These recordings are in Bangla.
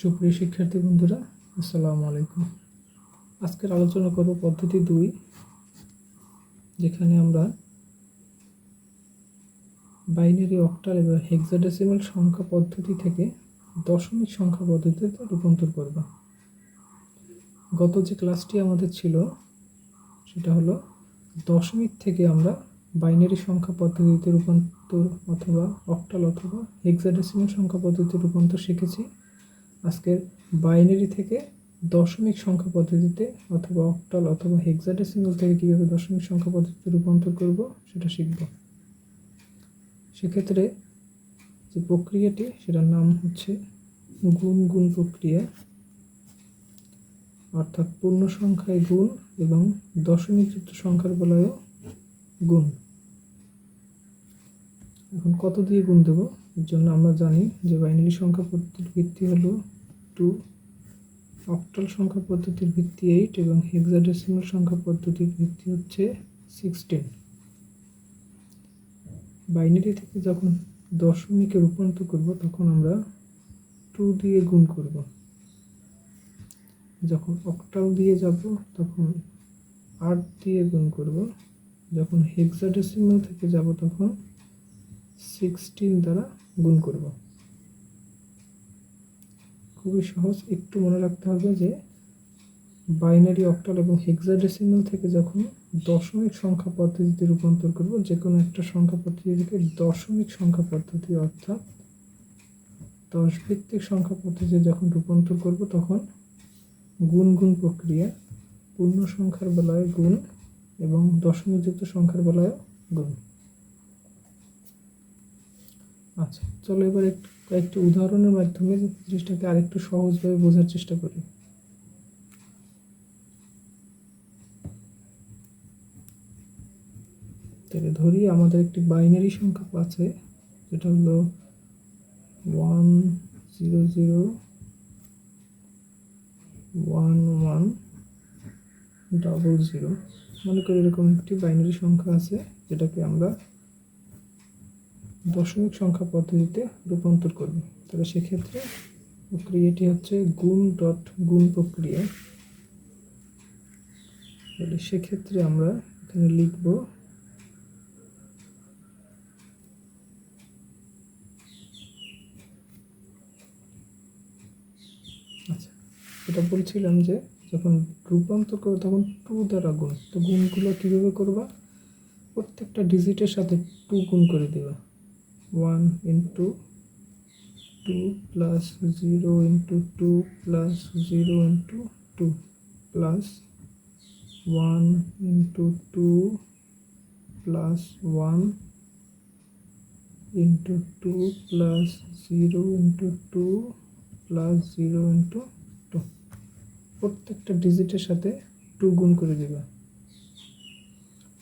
সুপ্রিয় শিক্ষার্থী বন্ধুরা, আসসালামু আলাইকুম। আজকের আলোচনা করব পদ্ধতি 2, যেখানে আমরা বাইনারি, অক্টাল এবং হেক্সাডেসিমাল সংখ্যা পদ্ধতি থেকে দশমিক সংখ্যা পদ্ধতিতে রূপান্তর করব। গত যে ক্লাসটি আমাদের ছিল সেটা হলো দশমিক থেকে আমরা বাইনারি সংখ্যা পদ্ধতিতে রূপান্তর অথবা অক্টাল অথবা হেক্সাডেসিমাল সংখ্যা পদ্ধতিতে রূপান্তর শিখেছি। আজকের বাইনারি থেকে দশমিক সংখ্যা পদ্ধতিতে অথবা অক্টাল অথবা হেক্সাডেসিমাল থেকে কীভাবে দশমিক সংখ্যা পদ্ধতিতে রূপান্তর করব সেটা শিখব। সেক্ষেত্রে যে প্রক্রিয়াটি সেটার নাম হচ্ছে গুণ প্রক্রিয়া, অর্থাৎ পূর্ণ সংখ্যায় গুণ এবং দশমিকযুক্ত সংখ্যার বেলায়ও গুণ। এখন কত দিয়ে গুণ দেব, এর জন্য আমরা জানি যে বাইনারি সংখ্যা পদ্ধতির ভিত্তি হলো 2, অক্টাল সংখ্যা পদ্ধতির ভিত্তি 8 এবং হেক্সাডেসিমাল সংখ্যা পদ্ধতির ভিত্তি হচ্ছে 16। বাইনারি থেকে যখন দশমিকে রূপান্তর করব তখন আমরা 2 দিয়ে গুণ করব। যখন অক্টাল দিয়ে যাব তখন 8 দিয়ে গুণ করব। যখন হেক্সাডেসিমাল থেকে যাব তখন 16 দ্বারা গুণ করব। খুবই সহজ, একটু মনে রাখতে হবে যে বাইনারি, অক্টাল এবং হেক্সাডেসিমাল থেকে যখন দশমিক সংখ্যা পদ্ধতিতে রূপান্তর করব, যে কোনো একটা সংখ্যা পদ্ধতি থেকে দশমিক সংখ্যা পদ্ধতি অর্থাৎ 10 ভিত্তিক সংখ্যা পদ্ধতিতে যখন রূপান্তর করব তখন গুণ প্রক্রিয়া, পূর্ণ সংখ্যার বেলায় গুণ এবং দশমিকযুক্ত সংখ্যার বেলায় গুণ। আচ্ছা, চলো এবার কয়েকটি উদাহরণের মাধ্যমে জিনিসটাকে আরেকটু সহজভাবে বোঝার চেষ্টা করি। তাহলে ধরি আমাদের একটি বাইনারি সংখ্যা আছে, যেটা হলো 1001100। মনে করি এরকম একটি বাইনারি সংখ্যা আছে যেটাকে আমরা দশমিক সংখ্যা পদ্ধতিতে রূপান্তর করব। তাহলে সেক্ষেত্রে প্রক্রিয়াটি হচ্ছে গুণ প্রক্রিয়া। তাহলে সেক্ষেত্রে আমরা এখানে লিখব আচ্ছা, এটা বলছিলাম যে যখন রূপান্তর করবো তখন 2 দ্বারা গুণ। তো গুণগুলো কীভাবে করবা, প্রত্যেকটা ডিজিটের সাথে 2 গুণ করে দেবা। 1 × 2 plus 0 × 2 plus 0 × 2 plus 1 × 2 plus 1 × 2 plus 0 × 2 plus 0 × 2। প্রত্যেকটা ডিজিটের সাথে 2 গুণ করে দেবা।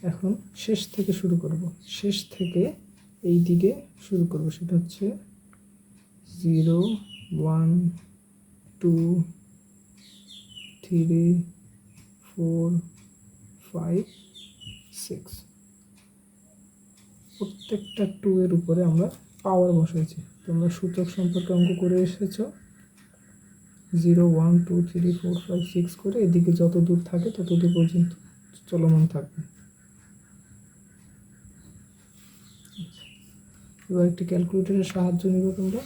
এখন শেষ থেকে শুরু করব, শেষ থেকে এই দিকে শুরু করব। সেটা হচ্ছে 0 1 2 3 4 5 6। প্রত্যেকটা 2 এর উপরে আমরা পাওয়ার বসাইছি। তোমরা সূচক সম্পর্কে অঙ্ক করে এসেছ। 0 1 2 3 4 5 6 করে এদিকে যত দূর থাকে তত দূর পর্যন্ত চলমান থাকবে। এবার একটি ক্যালকুলেটরের সাহায্য নেব তোমরা।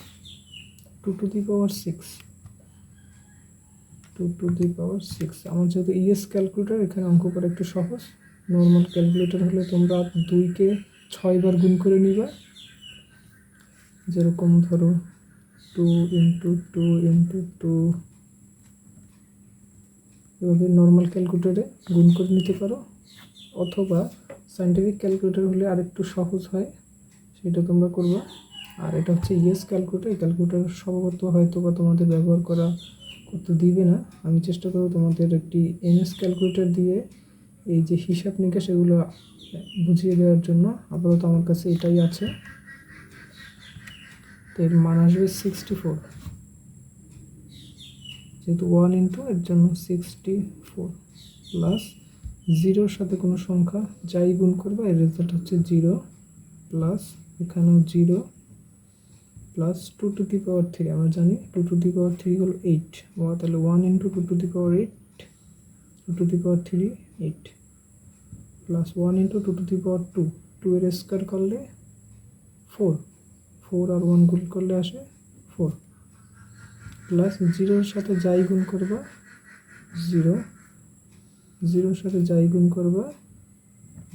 2 to the power 6, 2 to the পাওয়ার 6। আমার যেহেতু ইএস ক্যালকুলেটর, এখানে অঙ্ক করা একটু সহজ। নর্মাল ক্যালকুলেটর হলে তোমরা 2কে 6 বার গুণ করে নিবা। যেরকম ধরো 2 × 2 × 2, এভাবে নর্মাল ক্যালকুলেটরে গুণ করে নিতে পারো। অথবা সায়েন্টিফিক ক্যালকুলেটর হলে আরেকটু সহজ হয়, সেটা তোমরা করবা। আর এটা হচ্ছে ইএস ক্যালকুলেটর। এই ক্যালকুলেটর সম্ভবত হয়তো বা তোমাদের ব্যবহার করতে দিবে না। আমি চেষ্টা করব তোমাদের একটি এমএস ক্যালকুলেটর দিয়ে এই যে হিসাব নিকাশ এগুলো বুঝিয়ে দেওয়ার জন্য। আপাতত আমার কাছে এটাই আছে। তো এর মান আসবে 64, যেহেতু 1 × এর জন্য 64 প্লাস 0-র সাথে কোনো সংখ্যা যাই গুণ করবে এর রেজাল্ট হচ্ছে 0 প্লাস এখানেও 0 প্লাস 2 টু দি পাওয়ার 3, আমরা জানি 2 টু দি পাওয়ার 3 হলো 8, তাহলে 1 into 2 to the power 8, 2 to the power 3 8, plus 1 into 2 to the power 2, 2 এর স্কোয়ার করলে 4, 4 আর 1 গুণ করলে আসে 4, প্লাস 0-এর সাথে যাই গুণ করবা 0, 0-এর সাথে যাই গুণ করবা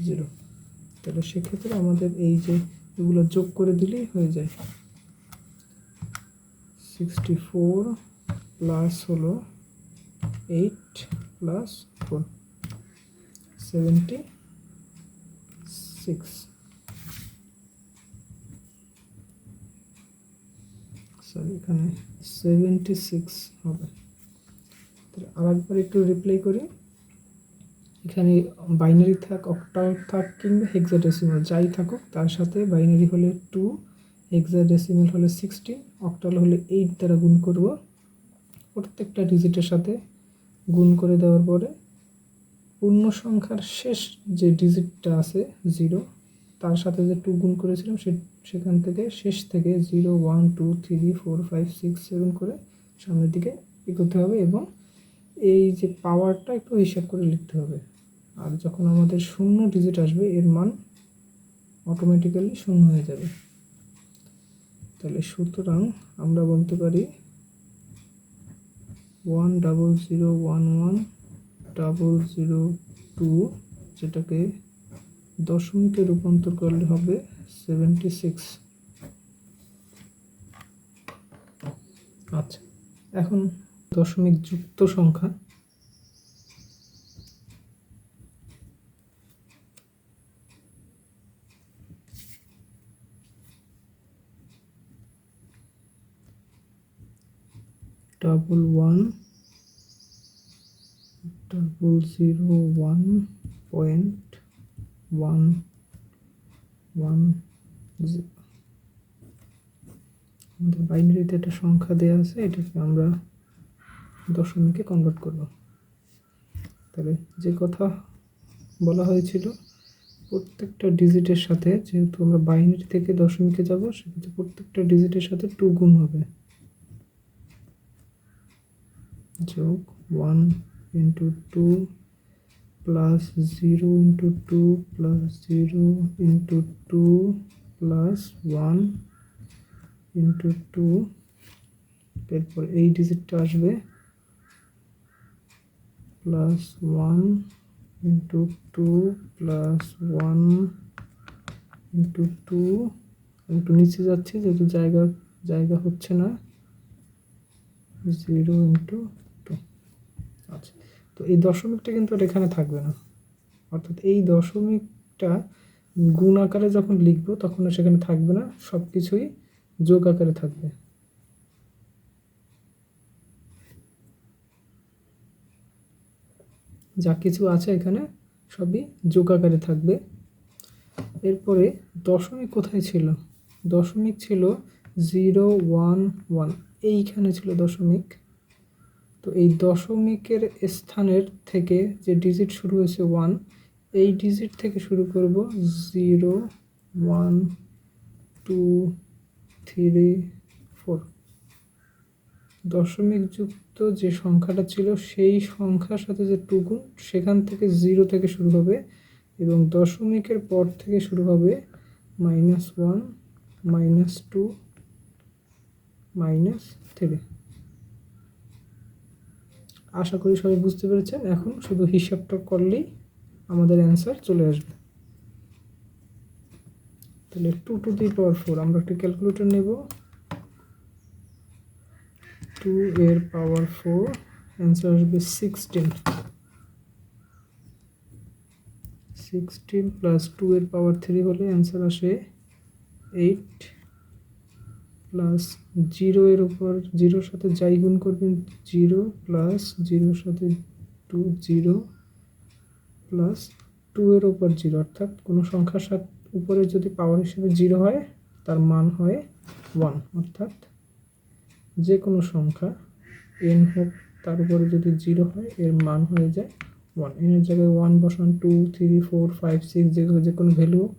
0, তাহলে সেক্ষেত্রে আমাদের এই যে এগুলো যোগ করে দিলেই হয়ে যায় 64 প্লাস হলো 8 প্লাস 4 76, সরি এখানে 76 হবে। তাহলে আরেকবার একটু রিপ্লাই করি, এখানে বাইনারি থাক, অক্টাল থাক কিংবা হেক্সাডেসিমাল যাই থাকুক তার সাথে বাইনারি হলে 2, হেক্সাডেসিমাল হলে 16, অক্টাল হলে 8 দ্বারা গুণ করব। প্রত্যেকটা ডিজিটের সাথে গুণ করে দেওয়ার পরে পূর্ণ সংখ্যার শেষ যে ডিজিটটা আছে 0, তার সাথে যে 2 গুণ করেছিলাম সেখান থেকে শেষ থেকে 0 1 2 3 4 5 6 7 করে সামনের দিকে এগোতে হবে এবং এই যে পাওয়ারটা একটু হিসাব করে লিখতে হবে। আর যখন আমাদের শূন্য ডিজিট আসবে এর মান অটোমেটিক্যালি শূন্য হয়ে যাবে। তাহলে সুতরাং আমরা বলতে পারি 100110002, যেটাকে দশমিকে রূপান্তর করলে হবে 76। আচ্ছা, এখন দশমিক যুক্ত সংখ্যা, ডাবল 10001.110। আমাদের বাইনারিতে একটা সংখ্যা দেওয়া আছে, এটাকে আমরা দশমিকে কনভার্ট করব। তাহলে যে কথা বলা হয়েছিল প্রত্যেকটা ডিজিটের সাথে, যেহেতু আমরা বাইনারি থেকে দশমিকে যাব সেক্ষেত্রে প্রত্যেকটা ডিজিটের সাথে 2 গুণ হবে, যোগ 1 into 2 plus 0 into 2 plus 0 into 2 plus 1 into 2, এরপর এই ডিজিটটা আসবে প্লাস 1 ইন্টু 2 প্লাস 1 ইন্টু 2, একটু নিচে যাচ্ছি যেহেতু জায়গা হচ্ছে না, 0 ইন্টু 2। আচ্ছা, তো এই দশমিকটা কিন্তু এখানে থাকবে না, অর্থাৎ এই দশমিকটা গুণ আকারে যখন লিখবো তখন সেখানে থাকবে না, সব কিছুই যোগ আকারে থাকবে। যা কিছু আছে এখানে সবই যোগ আকারে থাকবে। এরপরে দশমিক কোথায় ছিল? দশমিক ছিল 0 1 1, এইখানে ছিল দশমিক। তো এই দশমিকের স্থানের থেকে যে ডিজিট শুরু হয়েছে 1, এই ডিজিট থেকে শুরু করব 0 1 2 3 4। দশমিক যুক্ত যে সংখ্যাটা ছিল সেই সংখ্যার সাথে যে 2 গুণ, সেখান থেকে 0 থেকে শুরু হবে এবং দশমিকের পর থেকে শুরু হবে -1 -2 -3। আশা করি সবাই বুঝতে পেরেছেন। এখন শুধু হিসাবটা করলেই আমাদের অ্যান্সার চলে আসবে। তাহলে 2 টু দি পাওয়ার 4, আমরা একটা ক্যালকুলেটর নেব। 2 এর পাওয়ার 4, অ্যান্সার আসবে 16। 16 প্লাস 2 এর পাওয়ার 3 হলে অ্যান্সার আসে 8, প্লাস 0 এর উপর 0-এর সাথে যাই গুণ করবেন 0, প্লাস 0-এর সাথে 2 0, প্লাস 2 এর উপর 0, অর্থাৎ কোনো সংখ্যার সাথে উপরে যদি পাওয়ার হিসেবে 0 হয় তার মান হয় 1, অর্থাৎ যে কোনো সংখ্যা n হোক তার উপরে যদি 0 হয় এর মান হয়ে যায় 1। এর জায়গায় 1 বসান, 2 3 4 5 6 যে কোনো ভ্যালু হোক,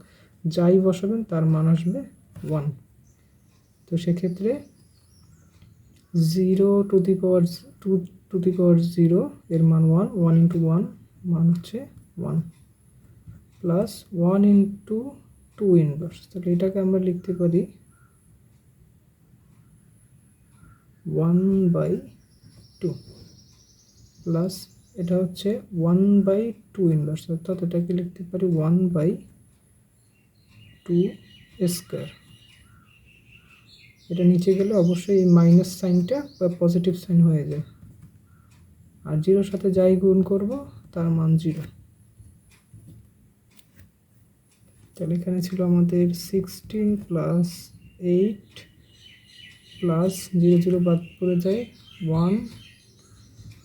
যাই বসাবেন তার মান আসবে 1। তো সেক্ষেত্রে 0 two the power 2 to the পাওয়ার 0 এর মান 1, 1 ইন্টু 1 মান হচ্ছে 1, প্লাস 1 ইন্টু 2 ইনভার্স। তাহলে এটাকে আমরা লিখতে পারি 1/2 প্লাস এটা হচ্ছে 1/2 ইনভার্স, অর্থাৎ এটাকে লিখতে পারি 1/2 স্কয়ার। এটা নিচে গেলে অবশ্যই এই মাইনাস সাইনটা বা পজিটিভ সাইন হয়ে যায়, আর জিরোর সাথে যাই গুণ করব তার মান 0। তাহলে এখানে ছিল আমাদের 16 প্লাস 8 প্লাস 0 0 বাদ পড়ে যায় 1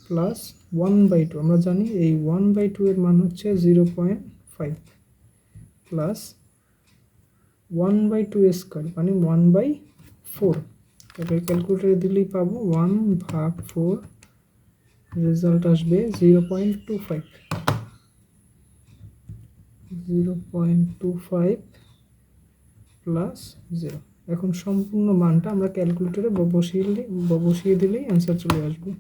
প্লাস 1/2। আমরা জানি এই 1/2 এর মান হচ্ছে 0.5 প্লাস 1/2 স্কয়ার মানে 1/4। তাহলে ক্যালকুলেটরে দিলেই পাবো 1/4, রেজাল্ট আসবে 0.25 প্লাস 0। এখন সম্পূর্ণ মানটা আমরা ক্যালকুলেটরে বসিয়ে দিলেই অ্যান্সার চলে আসবে।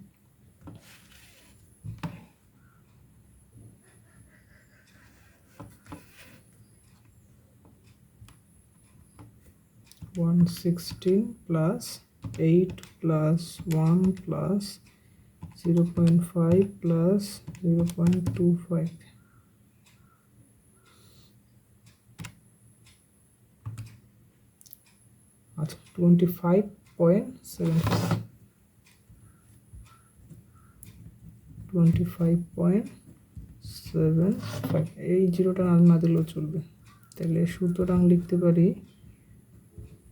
One 16 plus 8 plus 1 plus 0.5 plus 0.25। আচ্ছা 25.75 এই জিরোটা না দিলেও চলবে। তাহলে সুতরাং লিখতে পারি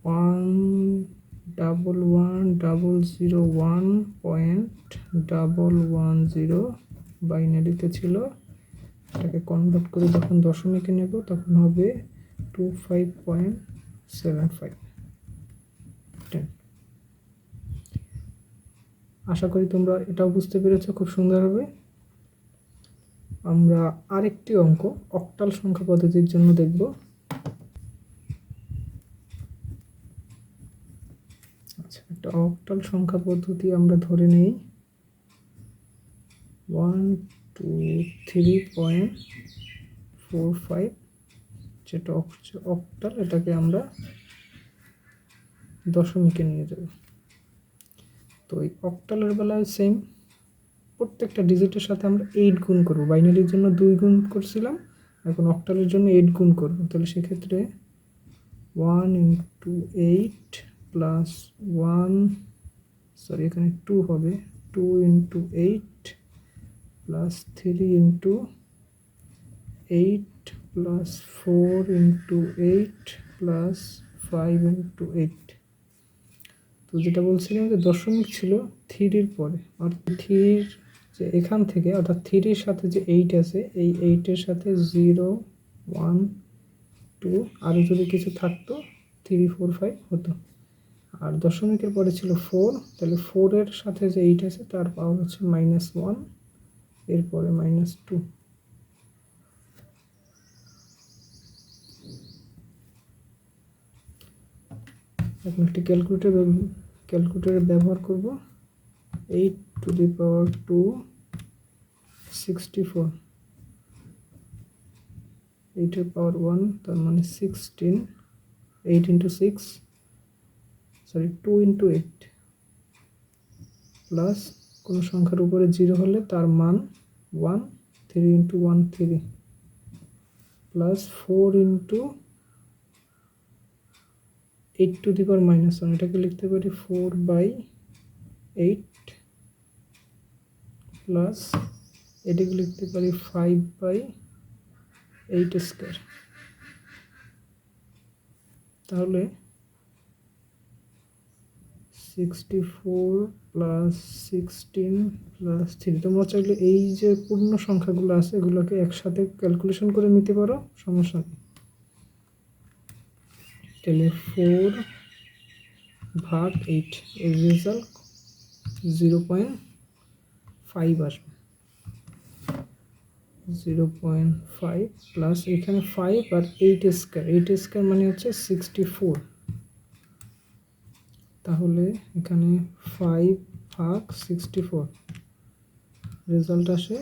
11101.110 বাইনারিতে ছিল, এটাকে কনভার্ট করে যখন দশমিকে নেব তখন হবে 25.75। আশা করি তোমরা এটাও বুঝতে পেরেছো খুব সুন্দরভাবে। আমরা আরেকটি অঙ্ক অক্টাল সংখ্যা পদ্ধতির জন্য দেখব। আচ্ছা, একটা অক্টাল সংখ্যা পদ্ধতি আমরা ধরে নিই 123.45, যেটা অক্টাল, এটাকে আমরা দশমিকে নিয়ে যাব। তো এই অক্টালের বেলায় সেম, প্রত্যেকটা ডিজিটের সাথে আমরা 8 গুণ করব। বাইনারির জন্য 2 গুণ করছিলাম, এখন অক্টালের জন্য 8 গুণ করব। তাহলে সেক্ষেত্রে 1 ইন্টু 8 প্লাস 1, সরি এখানে 2 হবে, 2 into 8 plus 3 into 8 plus 4 into 8 plus 5 into 8। তো যেটা বলছিলাম যে দশমিক ছিল 3-এর পরে, আর 3 যে এখান থেকে অর্থাৎ 3-এর সাথে যে 8 আছে, এই 8-এর সাথে 0 1 2 আরও যদি কিছু থাকতো 3 4 5 হতো। আর দশমিকের পরে ছিল 4, তাহলে 4-এর সাথে যে 8 আছে তার পাওয়ার হচ্ছে -1, এরপরে -2। এখন একটি ক্যালকুলেটর ব্যবহার করব। 8 টু দি পাওয়ার 2 64, 8-এর পাওয়ার 1 তার মানে 16, 8 ইন্টু 6, সরি 2 ইন্টু 8 প্লাস কোনো সংখ্যার উপরে 0 হলে তার মান 1, 3 into 1 3 plus 4 into 8 to the power -1, এটাকে লিখতে পারি 4/8 প্লাস এটাকে লিখতে পারি 5/8 স্কয়ার। তাহলে 64 প্লাস 16 প্লাস 3। তোমরা চাইলে এই যে পূর্ণ সংখ্যাগুলো আছে এগুলোকে একসাথে ক্যালকুলেশন করে নিতে পারো, সমস্যা নেই। তাহলে 4/8 এর রেজাল্ট 0.5 আসবে। 0.5 প্লাস এখানে 5 আর 8 স্কয়ার, 8 স্কয়ার মানে হচ্ছে 64, তাহলে এখানে 5 ভাগ 64 রেজাল্ট আসে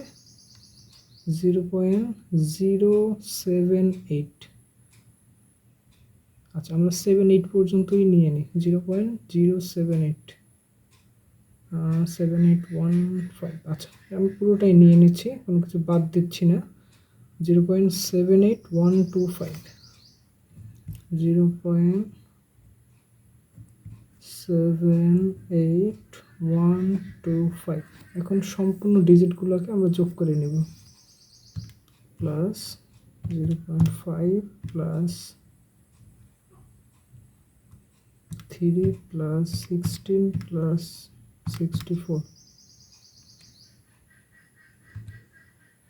0.078। আচ্ছা, আমরা 78 পর্যন্তই নিয়ে নিই। 0.078 7815। আচ্ছা, আমি পুরোটাই নিয়ে নিচ্ছি, কোনো কিছু বাদ দিচ্ছি না। 0.78125 0.78125। এখন সম্পূর্ণ ডিজিটগুলোকে আমরা যোগ করে নেব। Plus 0.5 plus 3 plus 16 plus 64।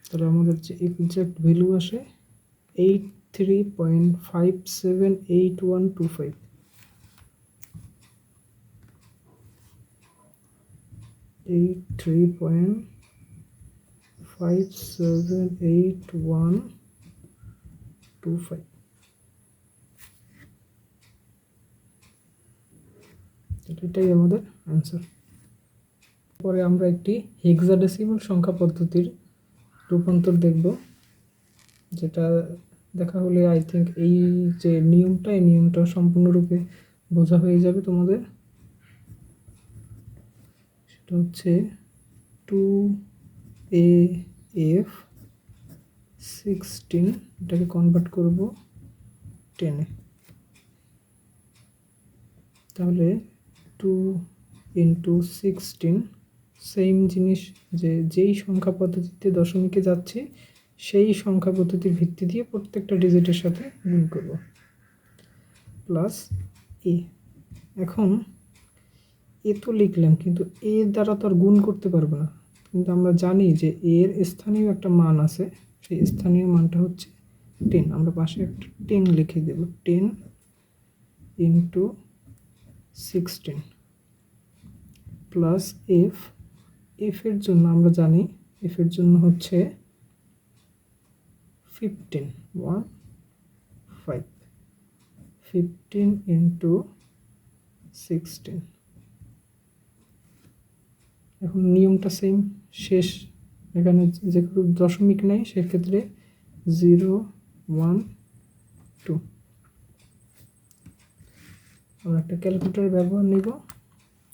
তাহলে আমাদের যে এক্সাক্ট ভ্যালু আসে 83.578125। 83.578125। এটাই আমাদের অ্যান্সার। পরে আমরা একটি হেক্সাডেসিমাল সংখ্যা পদ্ধতির রূপান্তর দেখব, যেটা দেখা হলে আই থিঙ্ক এই যে নিয়মটা সম্পূর্ণরূপে বোঝা হয়ে যাবে তোমাদের। সেটা হচ্ছে 2AF 16, এটাকে কনভার্ট করব 10-এ। তাহলে 2 ইন্টু 16, সেম জিনিস, যেই সংখ্যা পদ্ধতিতে দশমিকে যাচ্ছে সেই সংখ্যা পদ্ধতির ভিত্তি দিয়ে প্রত্যেকটা ডিজিটের সাথে গুণ করব, প্লাস এ। এখন এ তো লিখলাম, কিন্তু এর দ্বারা তো আর গুণ করতে পারবো না। কিন্তু আমরা জানি যে এর স্থানীয় একটা মান আছে, সেই স্থানীয় মানটা হচ্ছে 10। আমরা পাশে একটা 10 লিখে দেব। 10 ইন্টু 16 প্লাস এফের জন্য আমরা জানি এফের জন্য হচ্ছে 15 15 ইন্টু 16। এখন নিয়মটা সেম, শেষ এখানে যেহেতু দশমিক নেই সেক্ষেত্রে 0 1 2। আমরা একটা ক্যালকুলেটর ব্যবহার নিব।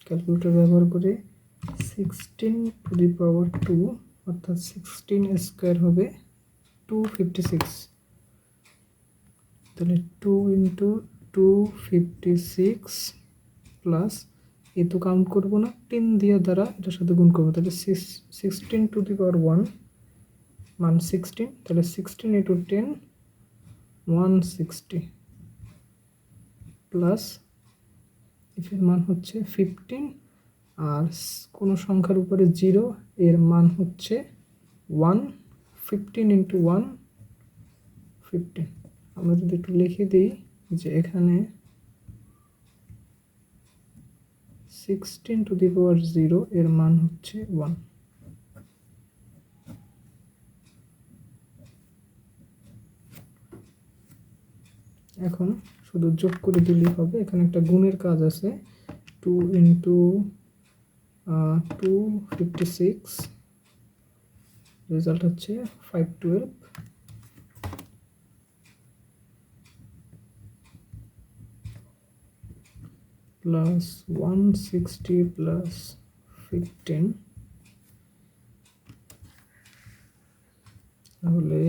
ক্যালকুলেটর ব্যবহার করে 16 টু দি পাওয়ার 2 অর্থাৎ 16 স্কোয়ার হবে 256। তাহলে 2 ইন্টু 256 প্লাস, এ তো কাউন্ট করবো না, 10 দিয়ে দ্বারা এটার সাথে গুণ করবো। তাহলে 16 টু দি পাওয়ার 1 মান 16। তাহলে 16 ইন্টু 10 160 প্লাস এর মান হচ্ছে 15, আর কোনো সংখ্যার উপরে 0 এর মান হচ্ছে 1। 15 ইন্টু 1 15। আমরা যদি একটু লিখে দিই যে এখানে 16 টু দি পাওয়ার 0 এর মান হচ্ছে 1। এখন শুধু যোগ করে দিলেই হবে, এখানে একটা গুণের কাজ আছে। 2 ইন্টু 256 রেজাল্ট হচ্ছে 512 প্লাস 160 প্লাস 15, তাহলে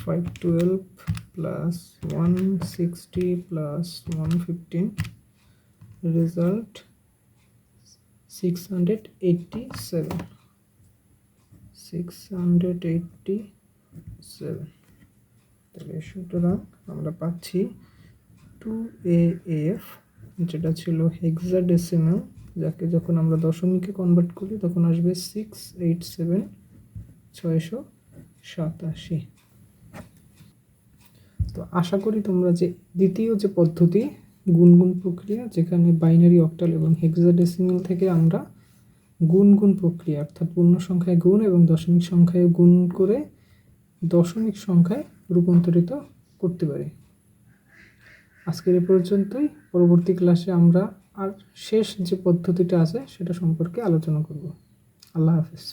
512 প্লাস 160 প্লাস 115 রেজাল্ট 687। তাহলে সুতরাং আমরা পাচ্ছি 2AF, যেটা ছিল হেক্সাডেসিমাল, যাকে যখন আমরা দশমিকে কনভার্ট করি তখন আসবে 687। তো আশা করি তোমরা যে দ্বিতীয় যে পদ্ধতি গুণগুণ প্রক্রিয়া, যেখানে বাইনারি, অক্টাল এবং হেক্সাডেসিমাল থেকে আমরা গুণ প্রক্রিয়া অর্থাৎ পূর্ণ সংখ্যায় গুণ এবং দশমিক সংখ্যায় গুণ করে দশমিক সংখ্যায় রূপান্তরিত করতে পারি। আজকের এই পর্যন্তই। পরবর্তী ক্লাসে আমরা আর শেষ যে পদ্ধতিটা আছে সেটা সম্পর্কে আলোচনা করব। আল্লাহ হাফেজ।